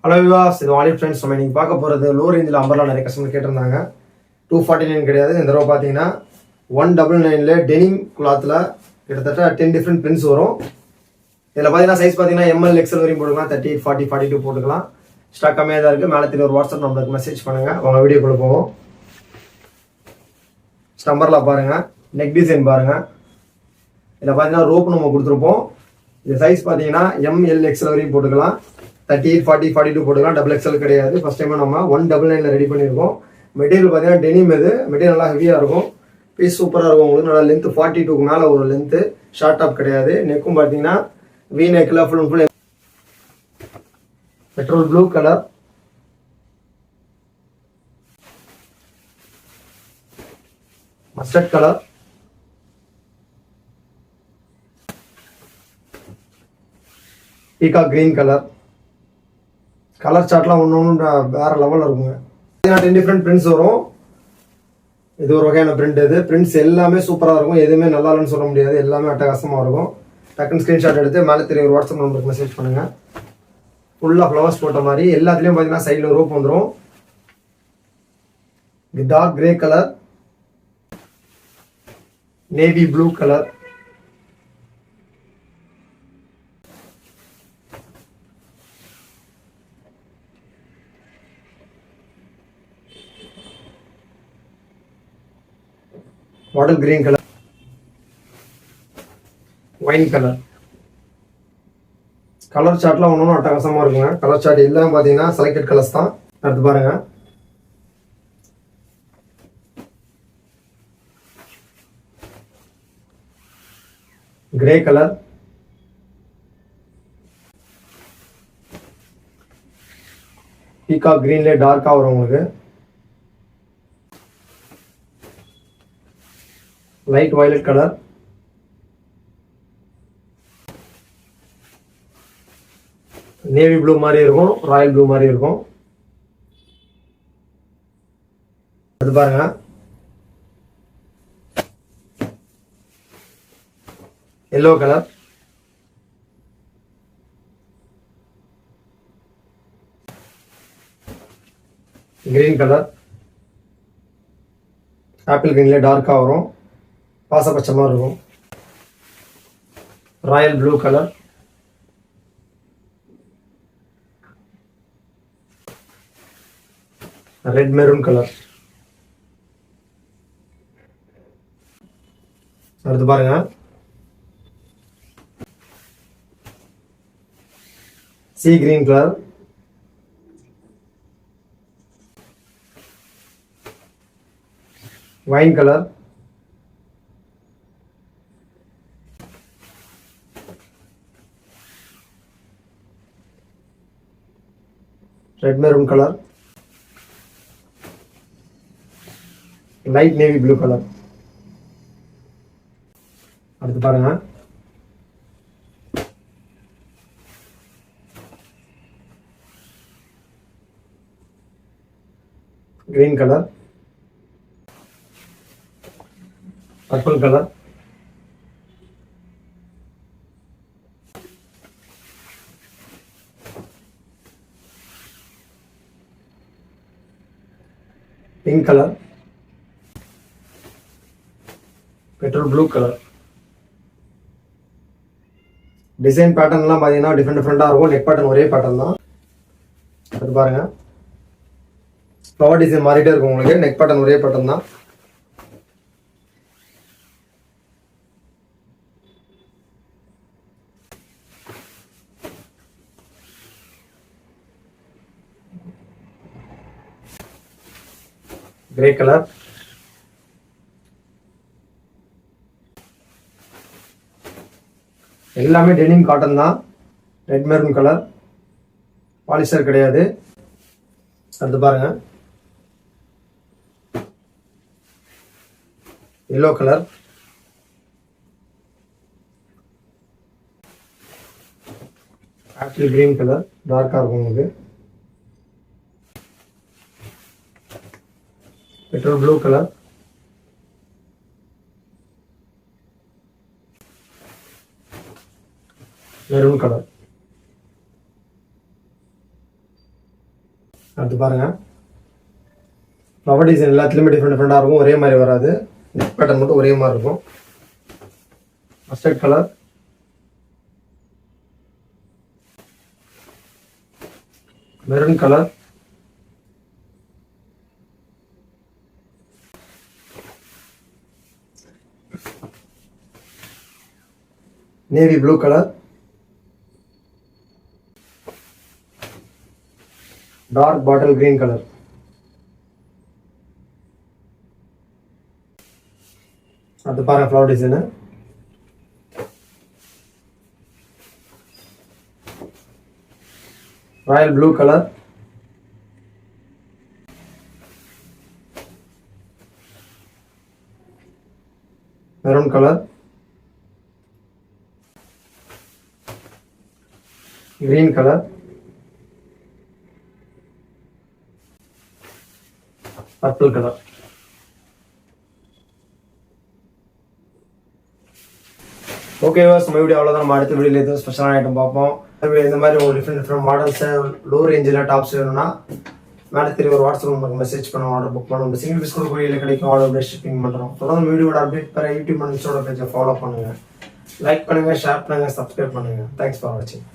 Hello விவாஸ், இது Vaali friends. நம்ம இன்னைக்கு பார்க்க போகிறது லோ ரேஞ்சில் அம்பர்லா நிறைய கஸ்டமர் கேட்டிருந்தாங்க. 249 கிடையாது, இந்த தடவை பார்த்தீங்கன்னா 199ல டெனிம் கிளாத்தில் கிட்டத்தட்ட 10 டிஃப்ரெண்ட் பிரிண்ட்ஸ் வரும். இதில் பார்த்தீங்கன்னா சைஸ் பார்த்தீங்கன்னா எம்எல் எக்ஸ்எல் வரையும் போட்டுக்கலாம், 38, 40, 42 போட்டுக்கலாம். ஸ்டாக் கம்மியாக தான் இருக்குது. மேலே ஒரு வாட்ஸ்அப் நம்பருக்கு மெசேஜ் பண்ணுங்கள், உங்கள் வீடியோக்குள்ளே போவோம். ஸ்டம்பர்லா பாருங்கள், நெக் டிசைன் பாருங்கள். இதில் பார்த்தீங்கன்னா ரோப் நம்ம கொடுத்துருப்போம். இது சைஸ் பார்த்தீங்கன்னா எம்எல் எக்ஸ்எல் வரையும் போட்டுக்கலாம், 38, 40, 42 போட்டுக்கலாம். டபுள் எக்ஸ்எல் கிடையாது. ஃபர்ஸ்ட் டைம் நம்ம 199ல ரெடி பண்ணியிருக்கோம். மெட்டீரியல் பார்த்தீங்கன்னா டெனிம், இது மெட்டீரியல் நல்லா ஹெவியாக இருக்கும். பீஸ் சூப்பராக இருக்கும். உங்களுக்கு நல்லா லென்த் 42க்கு மேலே ஒரு லென்த்து, ஷார்ட் டாப் கிடையாது. நெக்கும் பார்த்தீங்கன்னா வி நெக்கில் full and full petrol blue colour, mustard colour, பீகா கிரீன் கலர். கலர் சார்ட்லாம் ஒன்று வேற லெவலில் இருக்குங்க. 10 டிஃப்ரெண்ட் பிரிண்ட்ஸ் வரும். இது ஒரு வகையான பிரிண்ட். இது பிரிண்ட்ஸ் எல்லாமே சூப்பராக இருக்கும். எதுவுமே நல்லா இல்லைன்னு சொல்ல முடியாது, எல்லாமே அட்டகாசமாக இருக்கும். டக்குன்னு ஸ்க்ரீன்ஷாட் எடுத்து மேலே ஒரு வாட்ஸ்அப் நம்பருக்கு மெசேஜ் பண்ணுங்கள். ஃபுல்லாக ஃப்ளவர்ஸ் போட்ட மாதிரி எல்லாத்துலேயும் பார்த்தீங்கன்னா சைடில் ரோப் வந்துடும். இது dark grey colour, navy blue colour, bottle green colour, wine colour. Colour சார்ட்லாம் ஒன்றும் அட்டகாசமாக இருக்குங்க. கலர் சார்ட் எல்லாம் பார்த்தீங்கன்னா செலக்டட் கலர்ஸ் தான். அடுத்து பாருங்க, கிரே கலர், பீகா கிரீன்ல டார்க்கா வரும் உங்களுக்கு, light violet colour, navy blue மாதிரி இருக்கும், ராயல் ப்ளூ மாதிரி இருக்கும். அது பாருங்க, yellow colour, green colour, apple கிரீன்ல டார்க்கா வரும், பாசப்பச்சை மாதிரி இருக்கும், royal blue colour, red maroon colour. அடுத்து பாருங்க, sea green colour, wine colour, red maroon colour, light navy blue colour. அடுத்து பாருங்க, green colour, purple colour, pink colour, petrol blue colour. Design பேட்டர்ன்லாம் பார்த்தீங்கன்னா டிஃப்ரெண்டாக இருக்கும். நெக் பேட்டர்ன் ஒரே பேட்டர்ன் தான். அது பாருங்க, ஃப்ளவர் டிசைன் மாறிட்டே இருக்கும் உங்களுக்கு. நெக் பேட்டர்ன் ஒரே பேட்டர்ன் தான். கிரே கலர், எல்லாமே டெனிம் காட்டன் தான். ரெட் மெரூன் கலர், பாலிஸ்டர் கிடையாது. அடுத்து பாருங்க, yellow colour, apple green colour, டார்க்கா இருக்கும் உங்களுக்கு, petrol blue colour, maroon colour. அடுத்து பாருங்கள், ஃப்ளவர் டிசைன் எல்லாத்துலேயுமே டிஃப்ரெண்டாக இருக்கும், ஒரே மாதிரி வராது. நெக் பேட்டர்ன் மட்டும் ஒரே மாதிரி இருக்கும். Mustard colour, maroon colour, navy blue colour, dark bottle green colour. அடுத்து பாருங்க flower design, royal blue colour, maroon colour, green color, purple color. Okay வாஸ், நம்ம வீடியோ அவ்வளோதான். நம்ம அடுத்த வீடியோவில் எதுவும் ஸ்பெஷலான ஐட்டம் பார்ப்போம். இந்த மாதிரி ஒரு டிஃப்ரெண்ட் மாடல்ஸை லோ ரேஞ்சில் டாப்ஸ் வேணும்னா மேலே தெரிய ஒரு வாட்ஸ்அப் நம்பருக்கு மெசேஜ் பண்ண ஆர்டர் புக் பண்ணணும். சிங்கிள் பீஸ் கூட கொரியரில் கிடைக்கும், ஆர்டர் ஷிப்பிங் பண்ணுறோம். தொடர்ந்து வீடியோட அப்டேட் பெற யூடியூப் இன்ஸ்டாவோட பேஜை ஃபாலோ பண்ணுங்கள், லைக் பண்ணுங்கள், ஷேர் பண்ணுங்கள், சப்ஸ்கிரைப் பண்ணுங்கள். தேங்க்ஸ் ஃபார் வாட்சிங்.